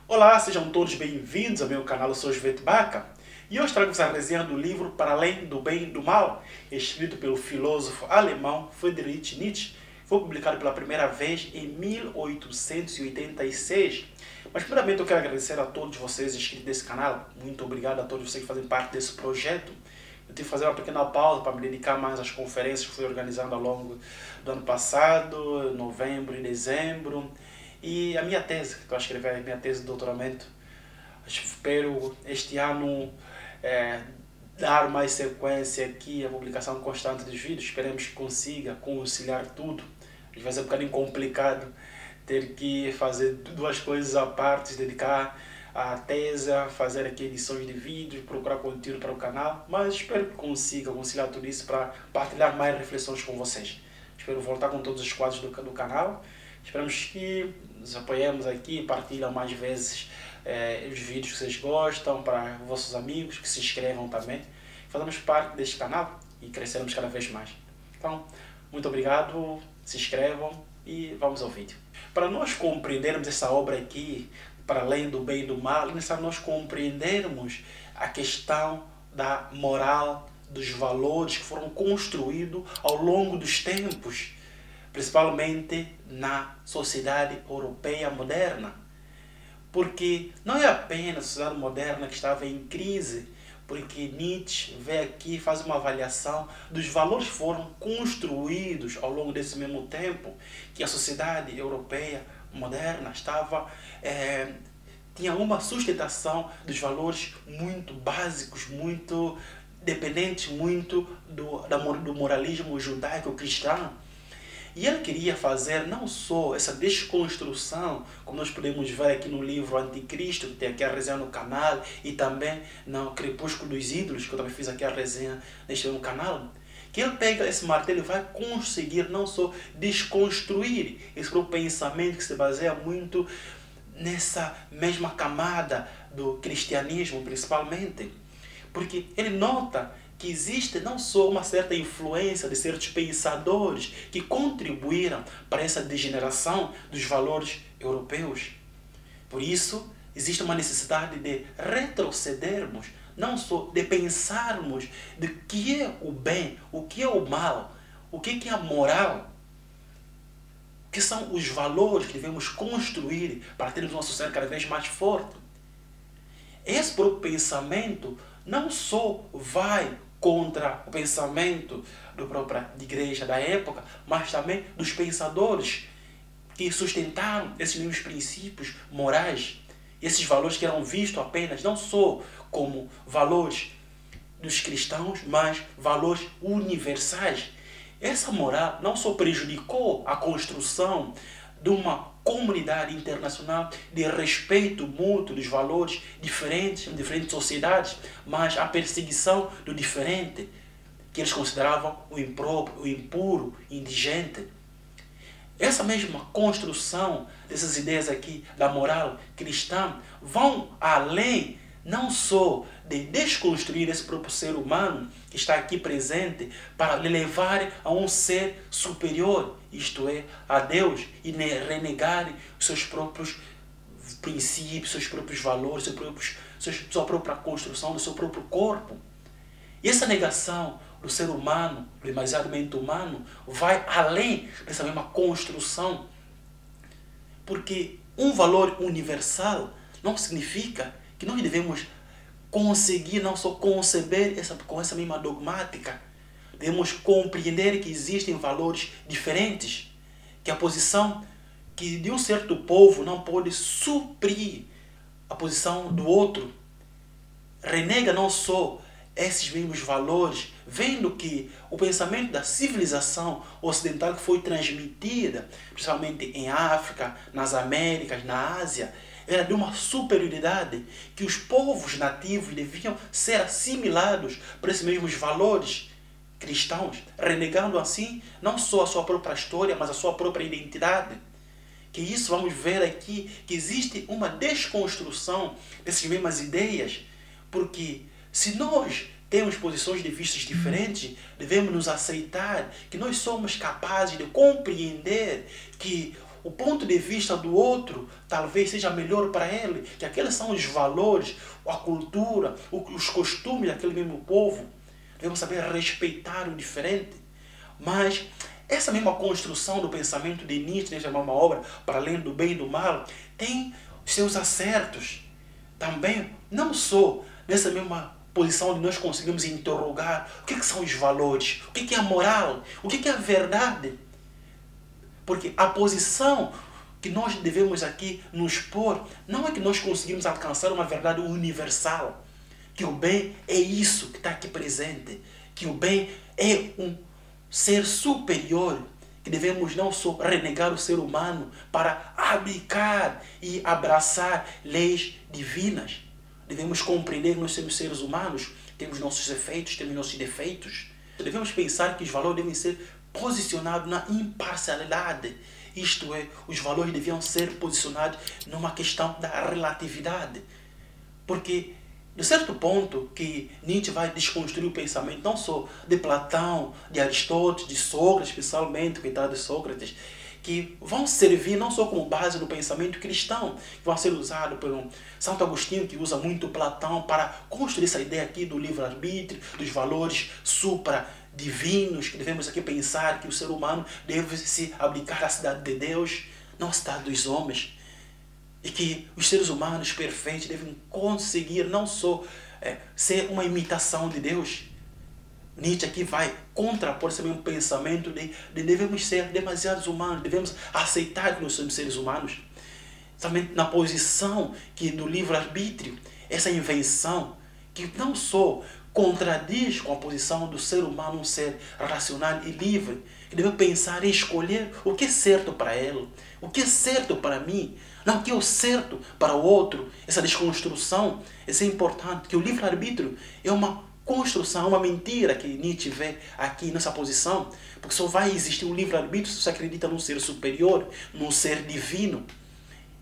Olá, sejam todos bem-vindos ao meu canal, eu sou Jovete Baca e hoje trago-vos a resenha do livro Para Além do Bem e do Mal, escrito pelo filósofo alemão Friedrich Nietzsche. Foi publicado pela primeira vez em 1886. Mas primeiramente eu quero agradecer a todos vocês inscritos nesse canal. Muito obrigado a todos vocês que fazem parte desse projeto. Eu tive que fazer uma pequena pausa para me dedicar mais às conferências que fui organizando ao longo do ano passado, novembro e dezembro. E a minha tese, que eu escrevi a minha tese de doutoramento. Espero este ano dar mais sequência aqui à publicação constante dos vídeos. Esperemos que consiga conciliar tudo. Às vezes é um bocadinho complicado ter que fazer duas coisas à parte, se dedicar à tese, fazer aqui edições de vídeos, procurar conteúdo para o canal, mas espero que consiga conciliar tudo isso para partilhar mais reflexões com vocês. Espero voltar com todos os quadros do canal. Esperamos que nos apoiemos aqui, partilhem mais vezes os vídeos que vocês gostam, para vossos amigos, que se inscrevam também. Fazemos parte deste canal e cresceremos cada vez mais. Então, muito obrigado, se inscrevam e vamos ao vídeo. Para nós compreendermos essa obra aqui, Para Além do Bem e do Mal, é necessário nós compreendermos a questão da moral, dos valores que foram construídos ao longo dos tempos, principalmente na sociedade europeia moderna. Porque não é apenas a sociedade moderna que estava em crise, porque Nietzsche vem aqui e faz uma avaliação dos valores que foram construídos ao longo desse mesmo tempo, que a sociedade europeia moderna tinha uma sustentação dos valores muito básicos, muito dependentes muito do moralismo judaico-cristão. E ele queria fazer não só essa desconstrução, como nós podemos ver aqui no livro Anticristo, que tem aqui a resenha no canal, e também no Crepúsculo dos Ídolos, que eu também fiz aqui a resenha neste mesmo canal, que ele pega esse martelo e vai conseguir não só desconstruir esse próprio pensamento que se baseia muito nessa mesma camada do cristianismo, principalmente, porque ele nota que existe não só uma certa influência de certos pensadores que contribuíram para essa degeneração dos valores europeus. Por isso, existe uma necessidade de retrocedermos, não só de pensarmos de que é o bem, o que é o mal, o que é a moral, que são os valores que devemos construir para termos uma sociedade cada vez mais forte. Esse próprio pensamento não só vai contra o pensamento da própria igreja da época, mas também dos pensadores que sustentaram esses mesmos princípios morais, esses valores que eram vistos apenas não só como valores dos cristãos, mas valores universais. Essa moral não só prejudicou a construção de uma comunidade internacional de respeito mútuo dos valores diferentes em diferentes sociedades, mas a perseguição do diferente, que eles consideravam o impróprio, o impuro, indigente. Essa mesma construção dessas ideias aqui da moral cristã vão além não só de desconstruir esse próprio ser humano que está aqui presente para lhe levar a um ser superior, isto é, a Deus, e renegar os seus próprios princípios, seus próprios valores, sua própria construção do seu próprio corpo. E essa negação do ser humano, do demasiadamente humano, vai além dessa mesma construção. Porque um valor universal não significa que nós devemos conseguir não só conceber com essa mesma dogmática. Devemos compreender que existem valores diferentes, que a posição que de um certo povo não pode suprir a posição do outro. Renega não só esses mesmos valores, vendo que o pensamento da civilização ocidental que foi transmitida, principalmente em África, nas Américas, na Ásia, era de uma superioridade, que os povos nativos deviam ser assimilados por esses mesmos valores cristãos, renegando assim não só a sua própria história, mas a sua própria identidade. Que isso vamos ver aqui, que existe uma desconstrução dessas mesmas ideias, porque se nós temos posições de vistas diferentes, devemos nos aceitar que nós somos capazes de compreender que o ponto de vista do outro talvez seja melhor para ele, que aqueles são os valores, a cultura, os costumes daquele mesmo povo. Devemos saber respeitar o diferente. Mas essa mesma construção do pensamento de Nietzsche, nessa mesma obra, para além do bem e do mal, tem seus acertos. Também, não só nessa mesma posição onde nós conseguimos interrogar o que são os valores, o que é a moral, o que é a verdade. Porque a posição que nós devemos aqui nos pôr não é que nós conseguimos alcançar uma verdade universal, que o bem é isso que está aqui presente, que o bem é um ser superior, que devemos não só renegar o ser humano para abdicar e abraçar leis divinas. Devemos compreender que nós somos seres humanos, temos nossos efeitos, temos nossos defeitos. Devemos pensar que os valores devem ser posicionados na imparcialidade. Isto é, os valores deviam ser posicionados numa questão da relatividade. Porque, de certo ponto, que Nietzsche vai desconstruir o pensamento não só de Platão, de Aristóteles, de Sócrates, especialmente, coitado de Sócrates, que vão servir não só como base no pensamento cristão, que vão ser usados pelo Santo Agostinho, que usa muito Platão para construir essa ideia aqui do livre-arbítrio, dos valores supra-divinos, que devemos aqui pensar que o ser humano deve se abdicar da cidade de Deus, não a cidade dos homens, e que os seres humanos perfeitos devem conseguir não só ser uma imitação de Deus. Nietzsche aqui vai contrapor esse mesmo pensamento de devemos ser demasiados humanos, devemos aceitar que nós somos seres humanos. Também na posição que do livre-arbítrio, essa invenção que não só contradiz com a posição do ser humano, um ser racional e livre, que deve pensar e escolher o que é certo para ele, o que é certo para mim, não o que é o certo para o outro. Essa desconstrução, isso é importante, que o livre-arbítrio é uma construção, uma mentira que Nietzsche vê aqui nessa posição, porque só vai existir um livre-arbítrio se você acredita num ser superior, num ser divino.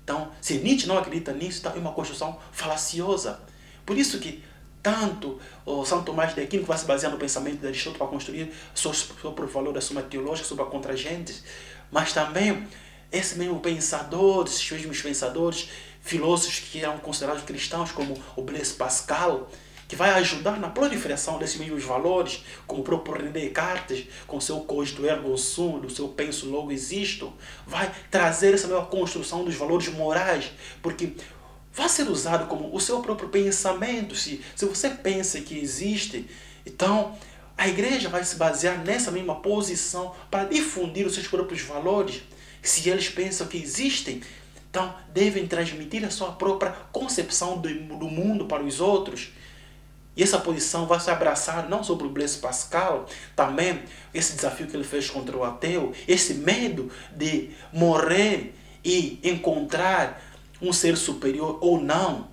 Então, se Nietzsche não acredita nisso, é uma construção falaciosa. Por isso que tanto o São Tomás de Aquino, que vai se basear no pensamento de Aristóteles para construir sobre o valor da Suma Teológica, sobre a Contragentes, mas também esse mesmo pensador, esses mesmos pensadores, filósofos que eram considerados cristãos, como o Blaise Pascal, que vai ajudar na proliferação desses mesmos valores, como o próprio René Descartes, com seu cogito ergo sum, do seu penso logo existo, vai trazer essa mesma construção dos valores morais, porque vai ser usado como o seu próprio pensamento. Se você pensa que existe, então a igreja vai se basear nessa mesma posição para difundir os seus próprios valores. Se eles pensam que existem, então devem transmitir a sua própria concepção do mundo para os outros. E essa posição vai se abraçar não só por Blaise Pascal, também esse desafio que ele fez contra o ateu, esse medo de morrer e encontrar um ser superior ou não.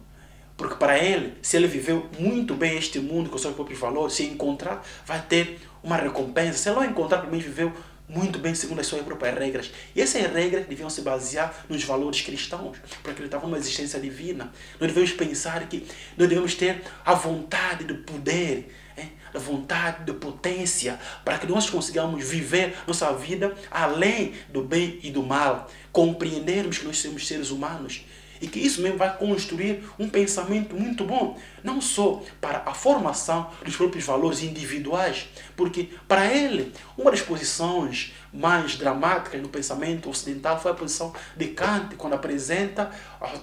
Porque para ele, se ele viveu muito bem este mundo com seus próprios valores, se encontrar, vai ter uma recompensa. Se ele não encontrar, pelo menos viveu muito bem segundo as suas próprias regras. E essas regras deviam se basear nos valores cristãos, para acreditar numa existência divina. Nós devemos pensar que nós devemos ter a vontade de poder, a vontade de potência, para que nós consigamos viver nossa vida além do bem e do mal. Compreendermos que nós somos seres humanos. E que isso mesmo vai construir um pensamento muito bom, não só para a formação dos próprios valores individuais, porque para ele, uma das posições mais dramáticas no pensamento ocidental foi a posição de Kant, quando apresenta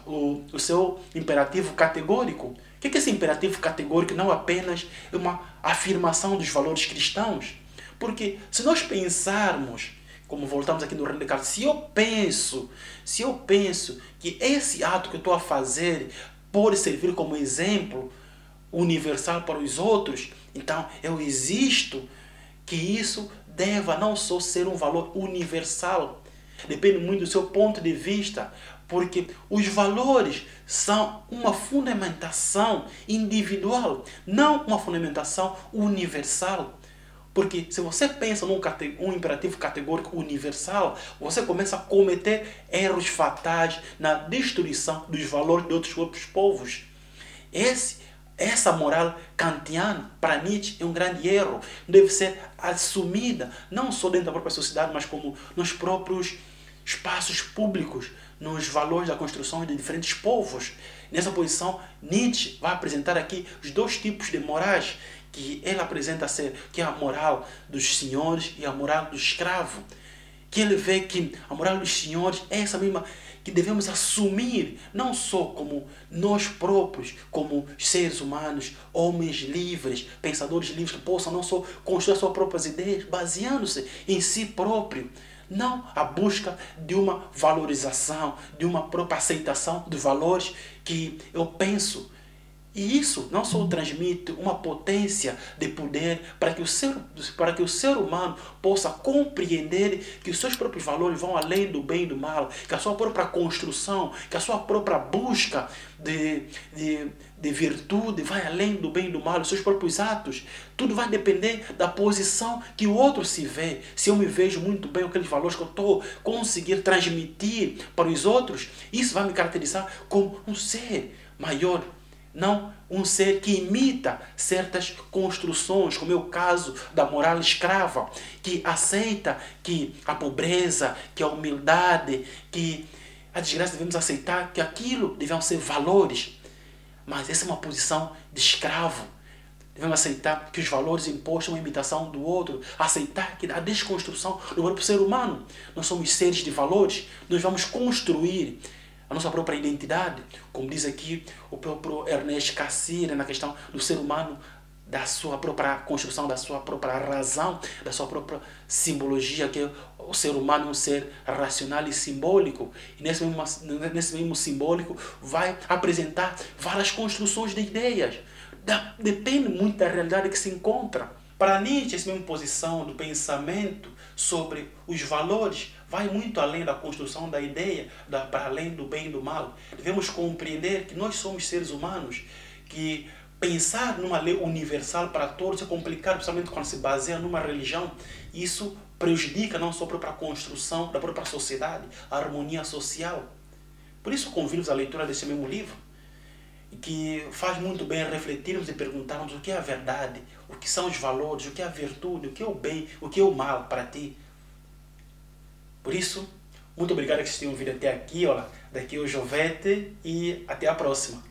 o seu imperativo categórico. O que é esse imperativo categórico? Não apenas uma afirmação dos valores cristãos, porque se nós pensarmos, como voltamos aqui no René Descartes, se eu penso que esse ato que eu estou a fazer pode servir como exemplo universal para os outros, então eu existo que isso deva não só ser um valor universal, depende muito do seu ponto de vista, porque os valores são uma fundamentação individual, não uma fundamentação universal. Porque se você pensa num imperativo categórico universal, você começa a cometer erros fatais na destruição dos valores de outros povos. Essa moral kantiana, para Nietzsche, é um grande erro. Deve ser assumida, não só dentro da própria sociedade, mas como nos próprios espaços públicos, nos valores da construção de diferentes povos. Nessa posição, Nietzsche vai apresentar aqui os dois tipos de morais que ele apresenta ser, que é a moral dos senhores e a moral do escravo. Que ele vê que a moral dos senhores é essa mesma que devemos assumir, não só como nós próprios, como seres humanos, homens livres, pensadores livres que possam não só construir suas próprias ideias, baseando-se em si próprio, não a busca de uma valorização, de uma própria aceitação dos valores que eu penso. E isso não só transmite uma potência de poder para que o ser humano possa compreender que os seus próprios valores vão além do bem e do mal, que a sua própria construção, que a sua própria busca de virtude vai além do bem e do mal, os seus próprios atos. Tudo vai depender da posição que o outro se vê. Se eu me vejo muito bem com aqueles valores que eu estou conseguindo transmitir para os outros, isso vai me caracterizar como um ser maior. Não um ser que imita certas construções, como é o caso da moral escrava, que aceita que a pobreza, que a humildade, que a desgraça devemos aceitar, que aquilo devem ser valores. Mas essa é uma posição de escravo. Devemos aceitar que os valores impostos são uma imitação do outro, aceitar que a desconstrução do próprio ser humano. Nós somos seres de valores, nós vamos construir a nossa própria identidade, como diz aqui o próprio Ernest Cassirer, na questão do ser humano, da sua própria construção, da sua própria razão, da sua própria simbologia, que o ser humano é um ser racional e simbólico. E nesse mesmo simbólico vai apresentar várias construções de ideias. Depende muito da realidade que se encontra. Para Nietzsche, essa mesma posição do pensamento sobre os valores vai muito além da construção da ideia, para além do bem e do mal. Devemos compreender que nós somos seres humanos, que pensar numa lei universal para todos é complicado, principalmente quando se baseia numa religião. Isso prejudica não só a própria construção da própria sociedade, a harmonia social. Por isso convido-vos à leitura desse mesmo livro, que faz muito bem refletirmos e perguntarmos o que é a verdade, o que são os valores, o que é a virtude, o que é o bem, o que é o mal para ti. Por isso, muito obrigado que vocês tenham vindo até aqui. Olha, daqui é o Jovete e até a próxima.